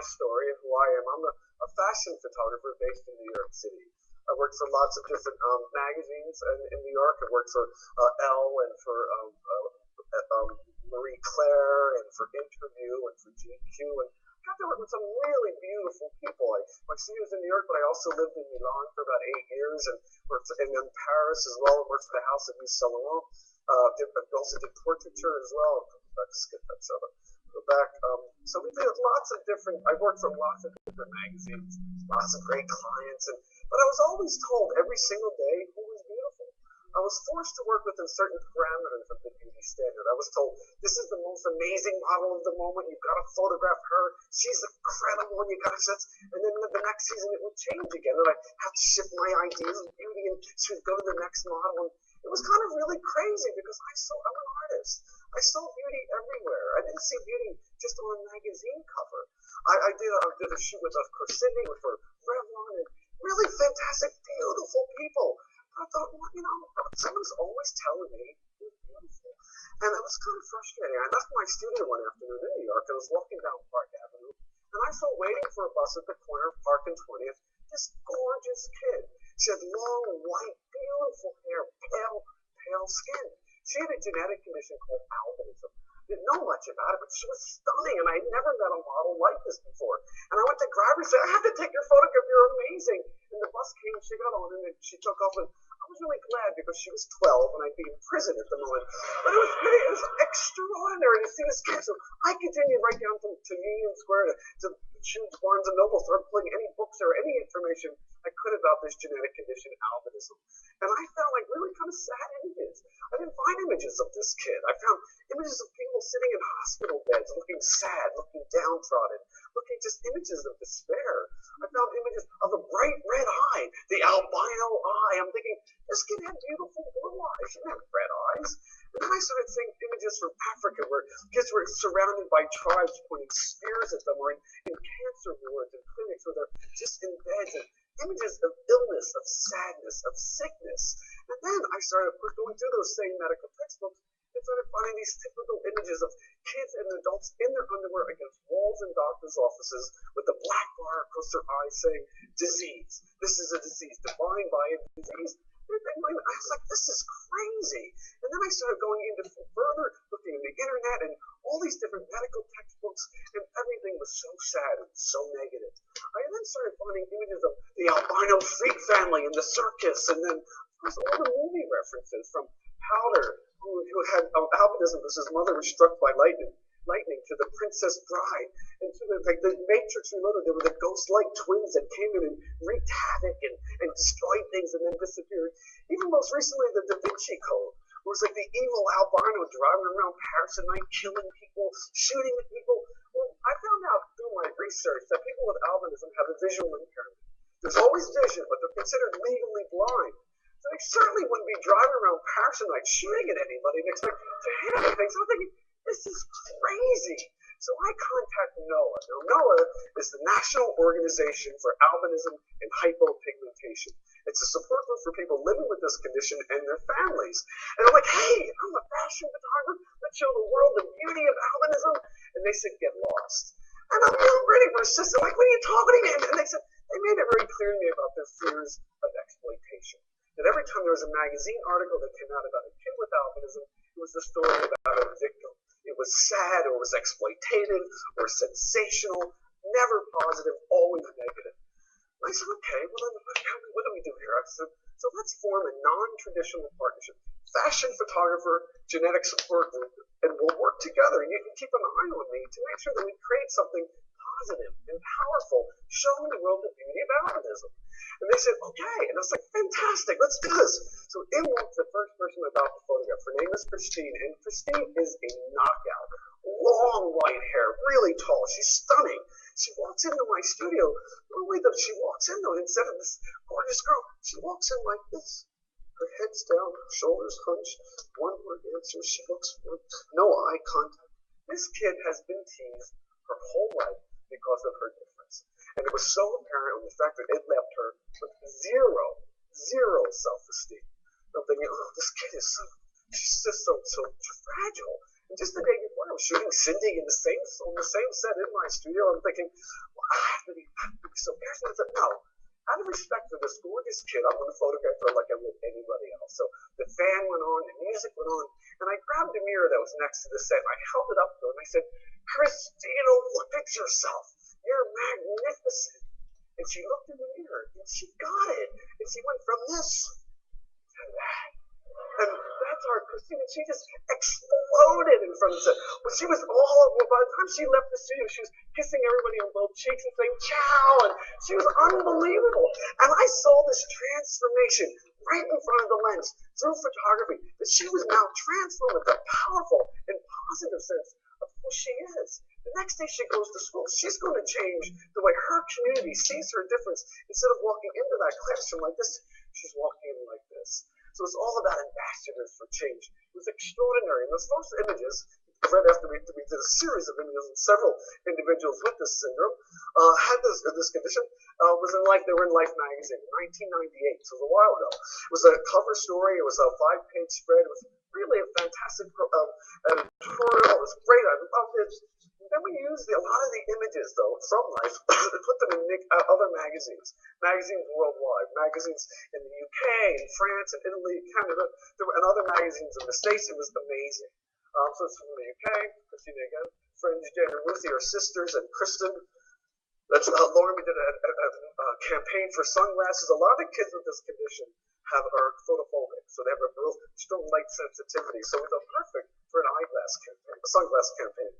story and who I am. I'm a fashion photographer based in New York City. I worked for lots of different magazines in New York. I worked for Elle and for Marie Claire and for Interview and for GQ, and got to work with some really beautiful people. My studio was in New York, but I also lived in Milan for about 8 years and worked in Paris as well, and worked for the House of Yves Saint Laurent. Also did portraiture as well. Let's skip that. So go back. So we did lots of different. I worked for lots of different magazines, lots of great clients, but I was always told every single day who was beautiful. I was forced to work within certain parameters of the beauty standard. I was told, this is the most amazing model of the moment. You've got to photograph her. She's incredible. And you got to set. And then the next season it would change again. And I have to shift my ideas of beauty and she would go to the next model. And it was kind of really crazy because I'm an artist. I saw beauty everywhere. I didn't see beauty just on a magazine cover. I did a shoot with Corsini, for Revlon, and really fantastic, beautiful people. I thought, well, someone's always telling me it's beautiful. And it was kind of frustrating. I left my studio one afternoon in New York and I was walking down Park Avenue, and I saw waiting for a bus at the corner of Park and 20th this gorgeous kid. She had long, white, beautiful hair, pale skin. She had a genetic condition called albinism. Didn't know much about it, but she was stunning, and I had never met a model like this before. And I went to grab her and said, I have to take your photograph, you're amazing. And the bus came, she got on, and she took off, and I was really glad because she was 12, and I'd be in prison at the moment. But it was extraordinary to see this kid. So I continued right down to Union Square to choose Barnes & Noble, started pulling any books or any information I could about this genetic condition, albinism. And I found really kind of sad images. I didn't find images of this kid. I found images of people sitting in hospital beds, looking sad, looking downtrodden, looking just images of despair. I found images of a bright red eye, the albino eye. I'm thinking, this kid had beautiful blue eyes. She didn't have red eyes. And then I started seeing images from Africa where kids were surrounded by tribes pointing spears at them, or in cancer wards and clinics where they're just in beds, and images of illness, of sadness, of sickness. And then I started going through those same medical textbooks and started finding these typical images of kids and adults in their underwear against walls in doctors' offices with a black bar across their eyes saying, disease. This is a disease, defined by a disease. I was like, this is crazy. And then I started going into further looking at the internet and all these different medical textbooks, and everything was so sad and so negative. I then started finding images of the albino freak family in the circus, and then of course all the movie references from Powder, who had albinism because his mother was struck by lightning, to the Princess Bride, and to the Matrix Reloaded. There were the ghost-like twins that came in and wreaked havoc and destroyed things and then disappeared. Even most recently, the Da Vinci Code, where it was like the evil albino driving around Paris at night, killing people, shooting at people. Well, I found out through my research that people with albinism have a visual impairment. There's always vision, but they're considered legally blind. So they certainly wouldn't be driving around Paris at night shooting at anybody and expect to hit anything. So I'm thinking, this is crazy. So I contacted NOAA. Now, NOAA is the National Organization for Albinism and Hypopigmentation. It's a support group for people living with this condition and their families. And I'm like, hey, I'm a fashion photographer. Let's show the world the beauty of albinism. And they said, get lost. And I'm ready for a system. Like, what are you talking about? And they said, they made it very clear to me about their fears of exploitation. That every time there was a magazine article that came out about a kid with albinism, it was a story about a victim. It was sad, or it was exploitative, or sensational, never positive, always negative. And I said, okay, well then what do we do here? I said, so let's form a non-traditional partnership. Fashion photographer, genetic support group, and we'll work together. And you can keep an eye on me to make sure that we create something positive and powerful, showing the world the beauty of albinism. And they said, okay. And I was like, fantastic, let's do this. So in walks the first person I'm about to photograph. Her name is Christine, and Christine is a knockout. Long white hair, really tall. She's stunning. She walks into my studio. The way that she walks in, though, instead of this gorgeous girl, she walks in like this. Her head's down, her shoulders hunched, one word answer. She looks for no eye contact. This kid has been teased her whole life because of her difference. And it was so apparent in the fact that it left her with zero self-esteem. I'm thinking, oh, this kid is she's just so fragile. And just the day before, I was shooting Cindy on the same set in my studio. I'm thinking, why I have to be so careful. I said, no. Out of respect for this gorgeous kid, I'm going to photograph her like I would anybody else. So the fan went on, the music went on, and I grabbed a mirror that was next to the set, and I held it up to her, and I said, Christina, look at yourself. You're magnificent. And she looked in the mirror, and she got it. And she went from this to that. And that's our Christina. She just exploded in front of us. But she was all, by the time she left the studio, she was kissing everybody on both cheeks and saying, ciao. And she was unbelievable. And I saw this transformation right in front of the lens through photography, that she was now transformed with a powerful and positive sense of who she is. The next day she goes to school, she's going to change the way her community sees her difference. Instead of walking into that classroom like this, she's walking in like this. So it's all about ambassadors for change. It was extraordinary. And those first images, right after we did a series of images and several individuals with this syndrome had this condition, was in Life. They were in Life magazine in 1998, so it was a while ago. It was a cover story. It was a 5-page spread. It was really a fantastic editorial. It was great. I loved it. Then we used a lot of the images, though, from Life and put them in other magazines worldwide, magazines in the UK, in France, in Italy, Canada, and other magazines in the States. It was amazing. So it's from the UK, Christina again, friends Jen and Ruthie are sisters, and Kristen. That's Lauren. We did a campaign for sunglasses. A lot of the kids with this condition are photophobic, so they have a real strong light sensitivity. So we thought perfect for an eyeglass campaign, a sunglass campaign.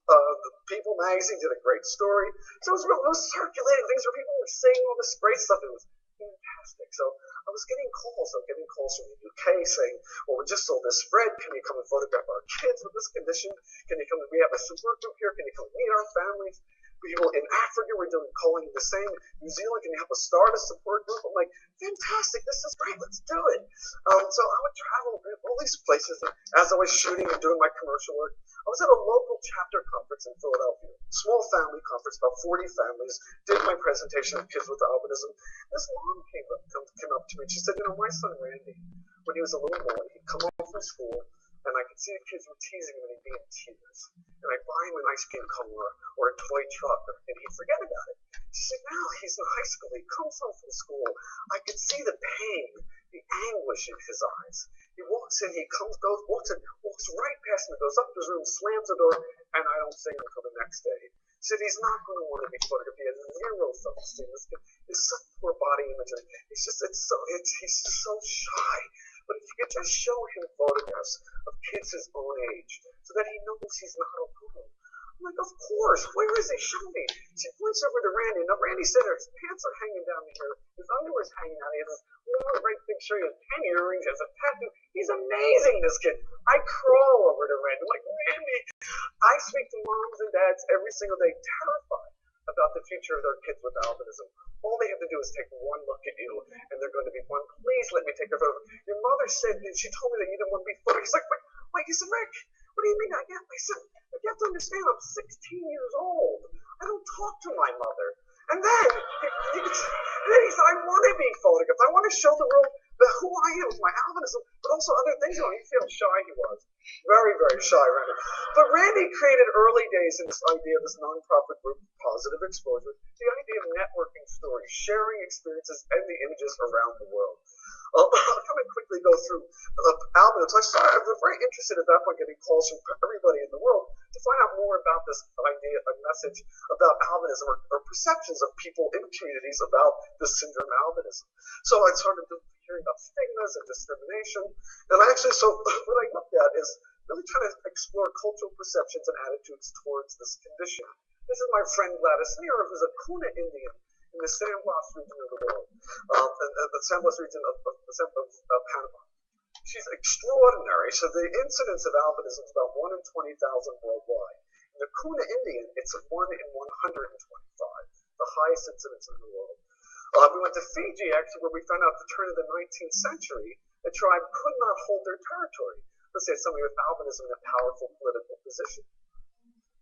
The People magazine did a great story. So it was circulating things where people were saying all this great stuff. It was fantastic. So I was getting calls. From the UK saying, well, we just sold this spread. Can you come and photograph our kids with this condition? Can you come? We have a support group here. Can you come and meet our families? People in Africa were calling the same. New Zealand, can you help us start a support group? I'm like, fantastic, this is great, let's do it. So I would travel all these places as I was shooting and doing my commercial work. I was at a local chapter conference in Philadelphia, small family conference, about 40 families, did my presentation of kids with albinism. This mom came up to me, she said, my son Randy, when he was a little boy, he'd come home from school, and I could see the kids were teasing him and he'd be in tears. And I'd buy him an ice cream cone or a toy truck, and he'd forget about it. She said, now he's in high school, he comes home from school, I could see the pain, the anguish in his eyes. He walks in, walks right past me, goes up to his room, slams the door, and I don't see him until the next day. She said he's not going to want to be photographed. He has zero self-esteem. It's such poor body image. He's so shy. But if you could just show him photographs of kids his own age, so that he knows he's not alone. I'm like, of course. Where is he? Show me. She points over to Randy. Now, Randy said his pants are hanging down here. His underwear's hanging out. He has this great big shirt. He has 10 earrings. He has a tattoo. He's amazing, this kid. I crawl over to Randy. I'm like, Randy. I speak to moms and dads every single day, terrified about the future of their kids with albinism. All they have to do is take one look at you, and they're going to be one. Please let me take a photo. Your mother said, she told me that you didn't want to be photographed. He's like, wait, he said, Rick, what do you mean? I said, you have to understand, I'm 16 years old. I don't talk to my mother. And then he said, I want to be photographed. I want to show the world who I am with my albinism, but also other things. You see how shy he was. Very, very shy, Randy. But Randy created early days in this idea of this nonprofit group, Positive Exposure, the idea of networking stories, sharing experiences and the images around the world. I'm going to quickly go through albinism. I was very interested at that point getting calls from everybody in the world to find out more about this idea, a message about albinism or perceptions of people in communities about the syndrome albinism. So I started hearing about stigmas and discrimination. And what I looked at is really trying to explore cultural perceptions and attitudes towards this condition. This is my friend Gladys Neera, who's a Kuna Indian in the San Blas region of the world, the San Blas region of Panama. She's extraordinary. So the incidence of albinism is about 1 in 20,000 worldwide. In the Kuna Indian, it's 1 in 125, the highest incidence in the world. We went to Fiji, actually, where we found out at the turn of the 19th century, a tribe could not hold their territory. Let's say somebody with albinism in a powerful political position.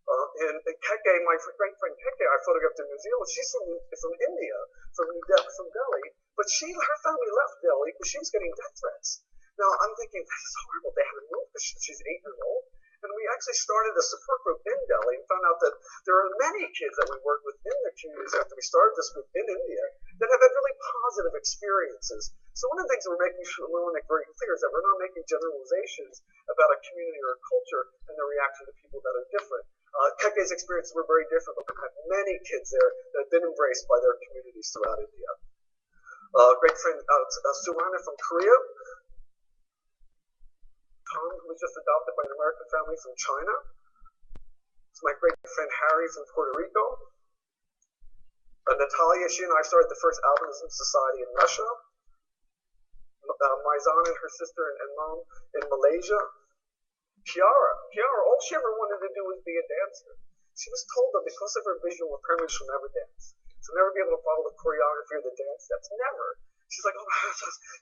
And Keke, my great friend Keke, I photographed in New Zealand. She's from India, from Delhi, but her family left Delhi because she was getting death threats. Now I'm thinking, this is horrible. They had to move. She's 8 years old, And we actually started a support group in Delhi and found out that there are many kids that we work with in the communities after we started this group in India that have had really positive experiences. So one of the things we want to make very clear is that we're not making generalizations about a community or a culture and their reaction to people that are different. Keke's experiences were very different, but we've had many kids there that have been embraced by their communities throughout India. Great friend Suwana from Korea. Tom, who was just adopted by an American family from China. It's my great friend Harry from Puerto Rico. Natalia, she and I started the first albinism society in Russia. Maizan and her sister and mom in Malaysia. Kiara, all she ever wanted to do was be a dancer. She was told that because of her visual impairment, she'll never dance. She'll never be able to follow the choreography or the dance steps. Never. She's like, oh,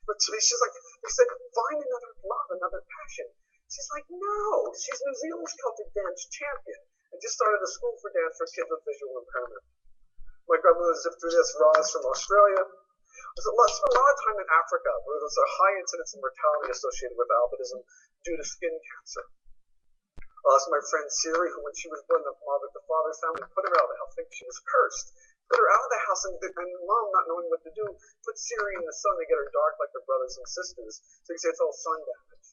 but she's like, they said, find another love, another passion. She's like, no. She's New Zealand's Celtic dance champion and just started a school for dance for kids with visual impairment. My grandmother zipped through this. Roz from Australia. I spent a lot of time in Africa where there's a high incidence of mortality associated with albinism due to skin cancer. So my friend Siri, who when she was born, the father's family put her out of the house, thinking she was cursed. Put her out of the house, and mom, not knowing what to do, put Siri in the sun to get her dark like her brothers and sisters. So you say it's all sun damage.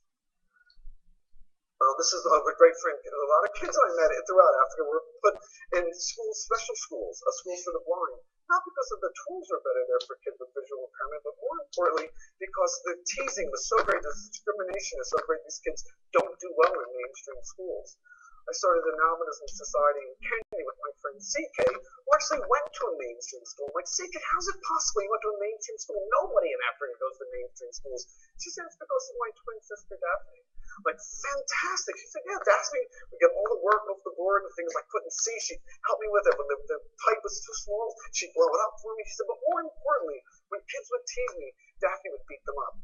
This is a great friend. A lot of kids I met throughout Africa were put in schools, special schools, schools for the blind. Not because of the tools are better there for kids with visual impairment, but more importantly, because the teasing was so great, the discrimination is so great, these kids don't do well in mainstream schools. I started an albinism society in Kenya with my friend CK, who actually went to a mainstream school. I'm like, CK, how's it possible you went to a mainstream school? Nobody in Africa goes to mainstream schools. She said, it's because of my twin sister, Daphne. Like, fantastic. She said, yeah, Daphne, we get all the work off the board and things I couldn't see. She'd help me with it. When the type was too small, she'd blow it up for me. She said, but more importantly, when kids would tease me, Daphne would beat them up.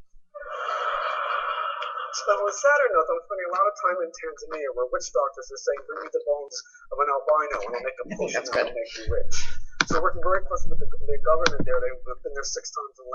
So on a sadder note, I'm spending a lot of time in Tanzania where witch doctors are saying, bring me the bones of an albino and I'll make a potion that will make you rich. So we're working very closely with the government there. They've been there 6 times in